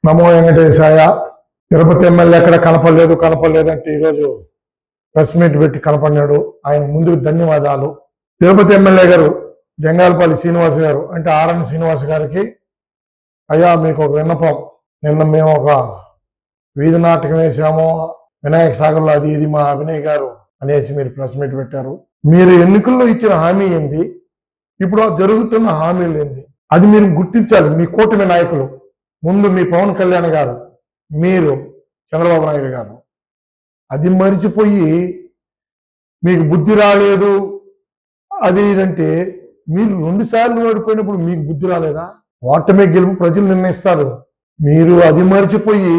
నమో వెంకటేశాయ. Tirupati MLA ఎక్కడ కనపడలేదంటే ఈరోజు press meet పెట్టి కనపడినాడు. ఆయన ముందుకు ధన్యవాదాలు. తిరుపతి ఎమ్మెల్యే గారు జంగాలపల్లి శ్రీనివాస్ గారు అంటే ఆర్ఎన్ శ్రీనివాస్ గారికి, అయ్యా మీకు ఒక విన్నపం. నిన్న మేము ఒక వీధి నాటకం వేసాము వినాయక సాగర్లో, అది ఇది మా అభినయ్ గారు అనేసి మీరు ప్రెస్ మీట్ పెట్టారు. మీరు ఎన్నికల్లో ఇచ్చిన హామీ ఏంది, ఇప్పుడు జరుగుతున్న హామీలు ఏంది, అది మీరు గుర్తించాలి. మీ కూటమి నాయకులు ముందు మీ పవన్ కళ్యాణ్ గారు, మీరు చంద్రబాబు నాయుడు గారు అది మరిచిపోయి మీకు బుద్ధి రాలేదు అది ఇదంటే, మీరు 2 సార్లు ఓడిపోయినప్పుడు మీకు బుద్ధి రాలేదా? ఓటమి గెలుపు ప్రజలు నిర్ణయిస్తారు. మీరు అది మరిచిపోయి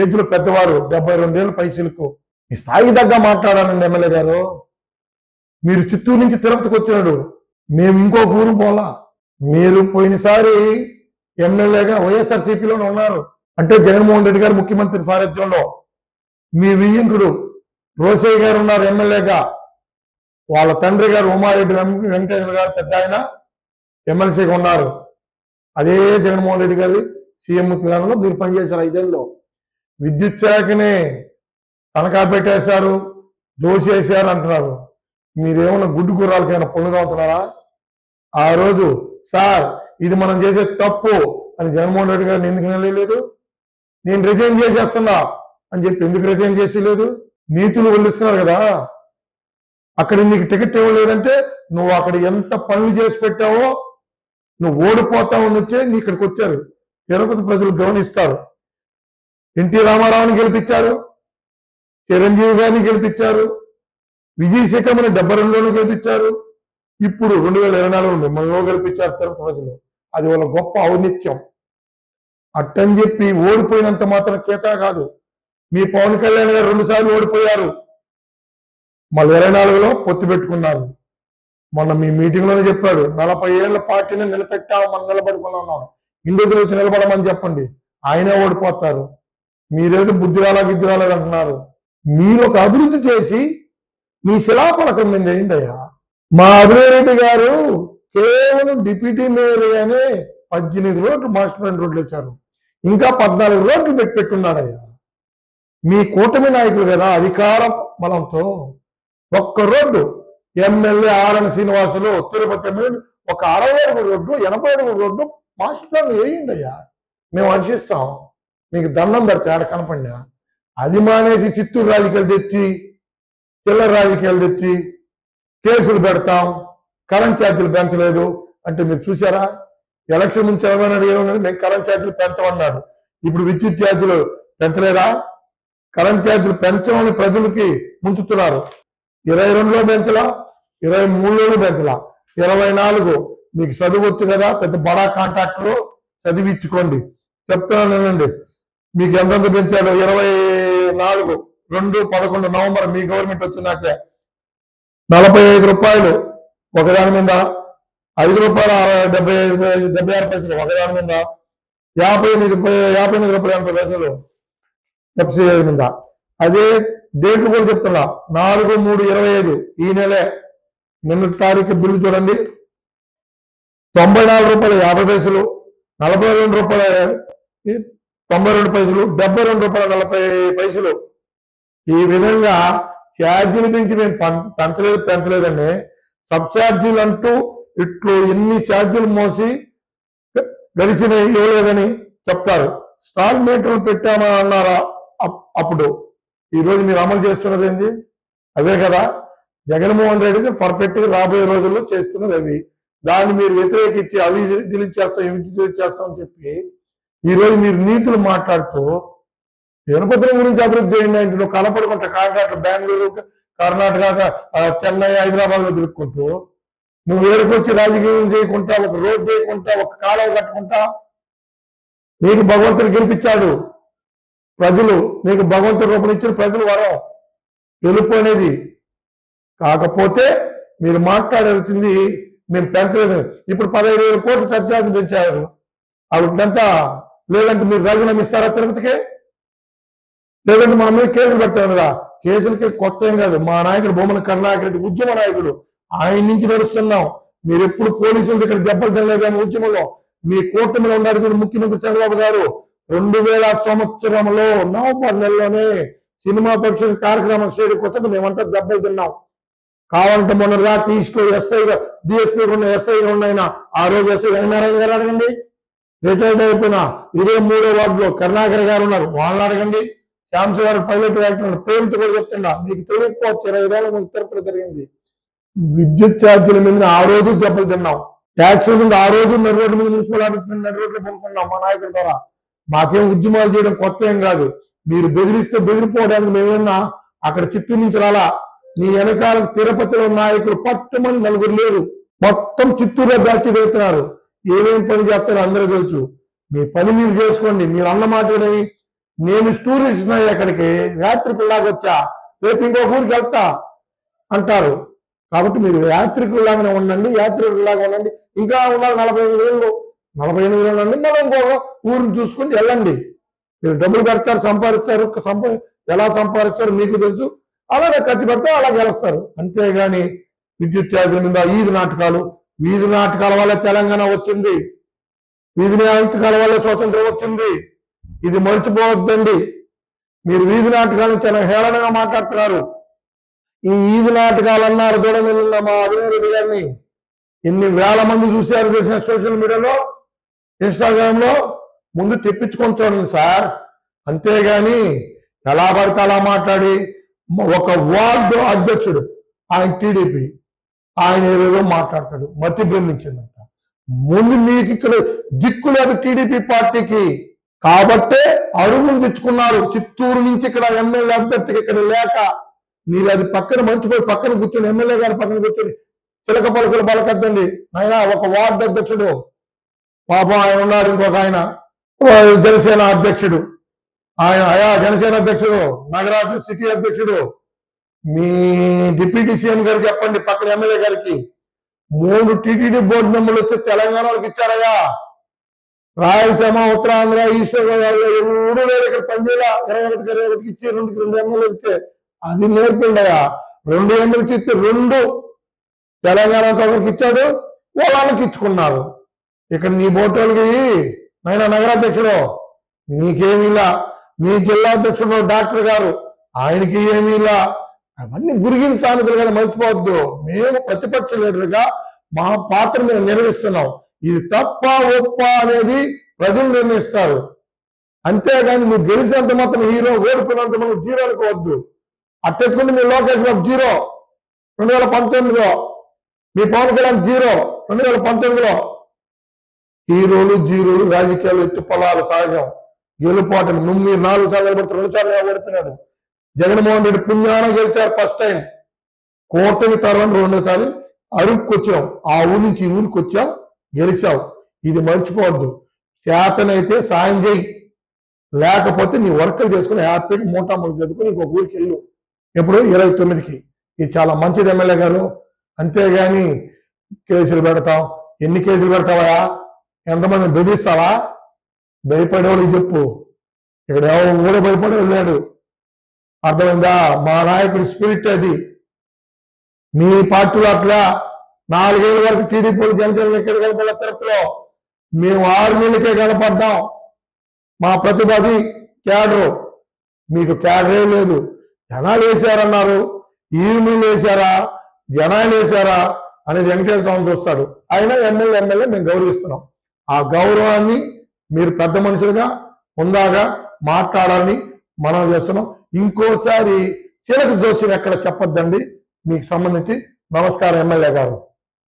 ఏజ్లో పెద్దవారు 72 ఏళ్ళ పైసలకు మీ స్థాయి దగ్గర మాట్లాడానండి ఎమ్మెల్యే గారు. మీరు చిత్తూరు నుంచి తిరుపతికి వచ్చినాడు, మేము ఇంకొక ఊరు పోలా. మీరు పోయినసారి ఎమ్మెల్యేగా వైఎస్ఆర్సీపీలోనే ఉన్నారు అంటే జగన్మోహన్ రెడ్డి గారు ముఖ్యమంత్రి సారథ్యంలో, మీ వియ్యంకుడు రోసయ్య గారు ఉన్నారు ఎమ్మెల్యేగా, వాళ్ళ తండ్రి గారు ఉమారెడ్డి వెంకటేశ్వర గారు పెద్ద ఆయన ఎమ్మెల్సీగా ఉన్నారు. అదే జగన్మోహన్ రెడ్డి గారి సీఎం కాలంలో మీరు పనిచేశారు 5 ఏళ్ళలో. విద్యుత్ శాఖని తనఖా పెట్టేశారు, దోషేశారు అంటున్నారు. మీరేమన్నా గుడ్డు గుర్రాలకైనా పొన్నుగా అవుతున్నారా? ఆ రోజు సార్ ఇది మనం చేసే తప్పు అని జగన్మోహన్ రెడ్డి గారిని ఎందుకు నిలలేదు? నేను రిజైన్ చేసేస్తున్నా అని చెప్పి ఎందుకు రిజైన్ చేసేలేదు? నీతులు వల్లిస్తున్నారు కదా. అక్కడ నీకు టికెట్ ఇవ్వలేదంటే నువ్వు అక్కడ ఎంత పనులు చేసి పెట్టావో, నువ్వు ఓడిపోతావు అని వచ్చే నీ ఇక్కడికి వచ్చారు. తిరుపతి ప్రజలు గమనిస్తారు. ఎన్టీ రామారావుని గెలిపించారు, చిరంజీవి గారిని గెలిపించారు, విజయశేఖర్ని 72లోనూ గెలిపించారు, ఇప్పుడు 2024 మిమ్మల్ని గెలిపించారు తిరుపతి ప్రజలు. అది వాళ్ళ గొప్ప ఔన్నిత్యం. అట్టని చెప్పి ఓడిపోయినంత మాత్రం కేతా కాదు. మీ పవన్ కళ్యాణ్ గారు 2 సార్లు ఓడిపోయారు, మళ్ళీ 24లో పొత్తు పెట్టుకున్నారు. మొన్న మీ మీటింగ్లోనే చెప్పాడు, 40 ఏళ్ల పార్టీని నిలబెట్టాము, మనం నిలబడుకున్నాం, ఇందుకు వచ్చి నిలబడమని చెప్పండి, ఆయనే ఓడిపోతారు. మీరేదో బుద్ధి రాలేదు అంటున్నారు. మీరు ఒక అభివృద్ధి చేసి మీ శిలాఫలకం మీద వేయండి అయ్యా. మా అభినయ్ రెడ్డి గారు కేవలం డిప్యూటీ మేయర్ గానే 18 రోడ్లు మాస్టర్ ప్లాన్ రోడ్లు ఇచ్చారు, ఇంకా 14 రోడ్లు పెట్టున్నాడయ్యా. మీ కూటమి నాయకులు కదా అధికార బలంతో ఒక్క road MLA RN Srinivasulu Tirupati MLA ఒక 60 అడుగుల రోడ్డు 80 అడుగుల రోడ్డు మాస్టర్ ప్లాన్ వేయండి అయ్యా, మేము హర్షిస్తాం. మీకు దండం పెడితే ఆడ కనపడినా. అది మానేసి చిత్తూరు రాజకీయాలు తెచ్చి, చిల్లర రాజకీయాలు తెచ్చి కేసులు పెడతాం, కరెంట్ ఛార్జీలు పెంచలేదు అంటే మీరు చూసారా? ఎలక్షన్ నుంచి ఏమన్నాడు? మేము కరెంట్ ఛార్జీలు పెంచమన్నాడు. ఇప్పుడు విద్యుత్ ఛార్జీలు పెంచలేదా? కరెంట్ ఛార్జీలు పెంచమని ప్రజలకి ముంచుతున్నారు. 22లో పెంచలా, 23లోనూ పెంచలా, 24 మీకు చదువచ్చు కదా, పెద్ద బడా కాంట్రాక్టర్ చదివించుకోండి. చెప్తున్నాను వినండి, మీకు ఎంతెంత పెంచాడు? 24 2/11 నవంబర్ మీ గవర్నమెంట్ వచ్చినాకే 45 రూపాయలు ఒకదాని మీద, 5 రూపాయలు 76 పైసలు ఒకదాని మీద, 58 రూపాయలు 80 పైసలు ఎఫ్సిఐ మీద. అదే డేట్లు కూడా చెప్తున్నా, 4/3/25 ఈ నెలే నిన్నటి తారీఖు బిల్లు చూడండి, 94 రూపాయలు 50 పైసలు, 42 రూపాయలు 92 పైసలు, 72 రూపాయలు 40 పైసలు. ఈ విధంగా ఛార్జీల నుంచి మేము పెంచలేదండి. సబ్ ఛార్జీలు అంటూ ఇట్లు ఎన్ని ఛార్జీలు మోసి గడిచిన ఇవ్వలేదని చెప్తారు. స్టార్ మీటర్లు పెట్టామా అన్నారా అప్పుడు? ఈరోజు మీరు అమలు చేస్తున్నది ఏంటి? అవే కదా జగన్మోహన్ రెడ్డికి పర్ఫెక్ట్ గా రాబోయే రోజుల్లో చేస్తున్నది అవి. దాన్ని మీరు వ్యతిరేకించి అవి డిలీట్ చేస్తాం, ఇవి డిలీట్ చేస్తాం అని చెప్పి ఈరోజు మీరు నీతులు మాట్లాడుతూ తిరుపతి గురించి అభివృద్ధి చేయండి అంటే నువ్వు కనపడుకుంటా కాంట్రాక్టర్ బెంగళూరు, కర్ణాటక, చెన్నై, హైదరాబాద్ లో తిరుక్కుంటూ నువ్వు ఏడుకొచ్చి రాజకీయం చేయకుండా, ఒక రోడ్డు చేయకుండా, ఒక కాలువ కట్టుకుంటా. నీకు భగవంతుడు గెలిపించాడు ప్రజలు, నీకు భగవంతుడు రూపనిచ్చిన ప్రజలు వరం గెలుపు అనేది. కాకపోతే మీరు మాట్లాడాల్సింది మేము పెంచలేదు. ఇప్పుడు 15,000 కోట్లు సర్చార్జీ పెంచారు, అవిడంతా లేదంటే మీరు రాజీనామా ఇస్తారా తిరుపతికి? లేదంటే మన మీద కేసులు పెడతాం కదా. కేసులకి కొత్త ఏం కాదు. మా నాయకుడు బొమ్మల కరుణాకర్ రెడ్డి ఉద్యమ నాయకుడు, ఆయన నుంచి నడుస్తున్నాం. మీరు ఎప్పుడు పోలీసులు ఇక్కడ దెబ్బలు తినలేదు ఉద్యమంలో. మీ కూటమిలో ఉన్నారు ముఖ్యమంత్రి చంద్రబాబు గారు 2000 సంవత్సరంలో నవంబర్ నెలలోనే సినిమా ఫంక్షన్ కార్యక్రమం చేయడం కోసం మేమంతా దెబ్బలు తిన్నాం. కావాలంటే మొన్న రాత్రి ఈస్ట్ లో ఎస్ఐగా డిఎస్పీ ఉన్న ఎస్ఐగా ఉన్నాయన ఆ రోజు ఎస్ఐ నారాయణ గారు అడగండి. రిటైర్డ్ అయిపోయిన ఇదే 3వ వార్డులో కరుణాకర్ గారు ఉన్నారు, వాళ్ళని అడగండి. శ్యామ్స్ గారు పైలట్ యాక్టర్ పేరుతో కూడా చెప్తున్నా, మీకు తెలియకపోవచ్చు 20 ఏళ్ళ ముందు తిరుపతి జరిగింది. విద్యుత్ ఛార్జీల మీద ఆ రోజు దెబ్బలు తిన్నాం, ట్యాక్సుల మీద ఆ రోజు నడి రోడ్డు మీద మున్సిపల్ ఆఫీస్ మీద నడి రోడ్లు పొందుకున్నాం మా నాయకుల ద్వారా. మాకేం ఉద్యమాలు చేయడం కొత్త ఏం కాదు. మీరు బెదిరిస్తే బెదిరిపోవడానికి మేమేమన్నా అక్కడ చిత్తూరు నుంచి రాలా. మీ వెనకాల తిరుపతిలో నాయకులు పట్టుమని 4 లేరు, మొత్తం చిత్తూరులో బ్యాచ్ వెళ్తున్నారు. ఏమేం పని చేస్తారో అందరూ తెలుసు. మీ పని మీరు చేసుకోండి. మీరు అన్నమాట నేను టూరిస్ట్ అక్కడికి యాత్రికుల్లాగా వచ్చా, రేపు ఇంకొక ఊరికి వెళ్తా అంటారు. కాబట్టి మీరు యాత్రికుల్లాగానే ఉండండి, యాత్రికుల్లాగా ఉండండి. ఇంకా ఉన్నారు 48 ఏళ్ళు ఉండండి, మనం ఇంకొక ఊరిని చూసుకొని వెళ్ళండి. మీరు డబ్బులు పెడతారు, సంపాదిస్తారు. ఎలా సంపాదిస్తారు మీకు తెలుసు. అలాగే ఖర్చు పెడతారు, అలా గెలుస్తారు. అంతేగాని విద్యుత్ ఛార్జీల మీద వీధి నాటకాల వల్ల తెలంగాణ వచ్చింది, వీధి నాటకాల వల్ల స్వాతంత్రం వచ్చింది. ఇది మర్చిపోవద్దండి. మీరు వీధి నాటకాలను చాలా హేళనగా మాట్లాడుతున్నారు. ఈ వీధి నాటకాలు అన్నారు చూడండి, మా అభినవ్ రెడ్డి గారిని ఎన్ని వేల మంది చూశారు చేసిన సోషల్ మీడియాలో, ఇన్స్టాగ్రామ్ లో. ముందు తెప్పించుకొని చూడండి సార్. అంతేగాని ఎలా పడితే అలా మాట్లాడి ఒక వార్డు అధ్యక్షుడు ఆయన టీడీపీ, ఆయన ఏదేదో మాట్లాడతాడు, మతి భ్రమించిందంట. ముందు మీకు ఇక్కడ దిక్కు లేదు టీడీపీ పార్టీకి, కాబట్టే అడుగులు తెచ్చుకున్నారు. చిత్తూరు నుంచి ఇక్కడ ఎమ్మెల్యే అభ్యర్థికి ఇక్కడ లేక మీరు అది పక్కన మంచిపోయి పక్కన కూర్చొని ఎమ్మెల్యే గారి పక్కన కూర్చొని చిలక పలుకులు పలకద్దండి. ఆయన ఒక వార్డు అధ్యక్షుడు పాపం ఆయన ఉన్నాడు, ఇంకొక ఆయన జనసేన అధ్యక్షుడు, జనసేన అధ్యక్షుడు, నగరాజు సిటీ అధ్యక్షుడు. మీ డిప్యూటీ సీఎం గారికి చెప్పండి, పక్కన ఎమ్మెల్యే గారికి 3 టీటీడీ బోర్డు మెంబర్లు వచ్చి తెలంగాణకి ఇచ్చారయ్యా. రాయలసీమ, ఉత్తరాంధ్ర, ఈస్ట్ గోదావరిలో ఎవరు లేరు ఇక్కడ పనిచేయాల. 21 ఇచ్చి 2 ఎమ్మెల్యేలు ఇచ్చే అది నేర్పిండయా. 2 ఎమ్మెల్యేలు ఇస్తే 2 తెలంగాణకు ఒకరికి ఇచ్చాడు, వాళ్ళకి ఇచ్చుకున్నారు. ఇక్కడ నీ బోటోళ్ళకి నాయన నగరాధ్యక్షుడు నీకేమీలా, మీ జిల్లా అధ్యక్షుడు డాక్టర్ గారు ఆయనకి ఏమీలా. అవన్నీ గురిగిన సామెతలు కదా, మర్చిపోవద్దు. మేము ప్రతిపక్ష లీడర్గా మా పాత్ర మేము నిర్వహిస్తున్నాం. ఇది తప్ప ఒప్ప అనేది ప్రజలు నిర్ణయిస్తారు. అంతేగాని మీరు గెలిచినంత మాత్రం హీరో, ఓడిపోయినంత మనం జీరో అనుకోవద్దు. అట్టెత్తుకుంటే మీ లోకేష్ బాబు జీరో 2019లో, మీ పవన్ కళ్యాణ్ జీరో 2019లో. హీరోలు జీరోలు రాజకీయాలు ఎత్తు పొలాలు సహజం. గెలుపాటలు మీరు 4 సార్లు నిలబడితే 2 సార్లు ఓడిపోయినాడు. జగన్మోహన్ రెడ్డి పుణ్యాన గెలిచారు ఫస్ట్ టైం, కోటమి తర్వాత 2వ సారి అరుక్కొచ్చాం. ఆ ఊరి నుంచి ఈ ఊరికి వచ్చాం, గెలిచావు. ఇది మర్చిపోవద్దు. చేతనైతే సాయం చేయి, లేకపోతే నీ వర్కులు చేసుకుని హ్యాపీగా మూటాములు చదువుకుని ఇంకొక ఊరికి వెళ్ళు. ఎప్పుడు 29కి. ఇది చాలా మంచిది ఎమ్మెల్యే గారు. అంతేగాని కేసులు పెడతాం. ఎన్ని కేసులు పెడతావా? ఎంతమంది బెదిరిస్తావా? భయపడేవాళ్ళకి చెప్పు. ఇక్కడ ఎవరు కూడా భయపడే వెళ్ళాడు. అర్థమైందా? మా నాయకుడి స్పిరిట్ అది. మీ పార్టీలో అట్లా 4 ఏళ్ళ వరకు టీడీపీ జనసేన ఎక్కడ కనపడ తిరుపతిలో మేము 6 నెలలకే కనపడ్డాం. మా ప్రతిభది క్యాడరు. మీకు క్యాడరే లేదు. జనాలు వేశారన్నారు, ఈమెయిల్ వేశారా, జనాలు వేశారా అనేది వెంకటేశ్వర స్వామి చూస్తాడు. అయినా ఎమ్మెల్యే మేము గౌరవిస్తున్నాం. ఆ గౌరవాన్ని మీరు పెద్ద మనుషులుగా ఉందాగా మాట్లాడాలని మనం చేస్తున్నాం. ఇంకోసారి చిలక జోషిని ఎక్కడ చెప్పొద్దండి మీకు సంబంధించి. నమస్కారం ఎమ్మెల్యే గారు.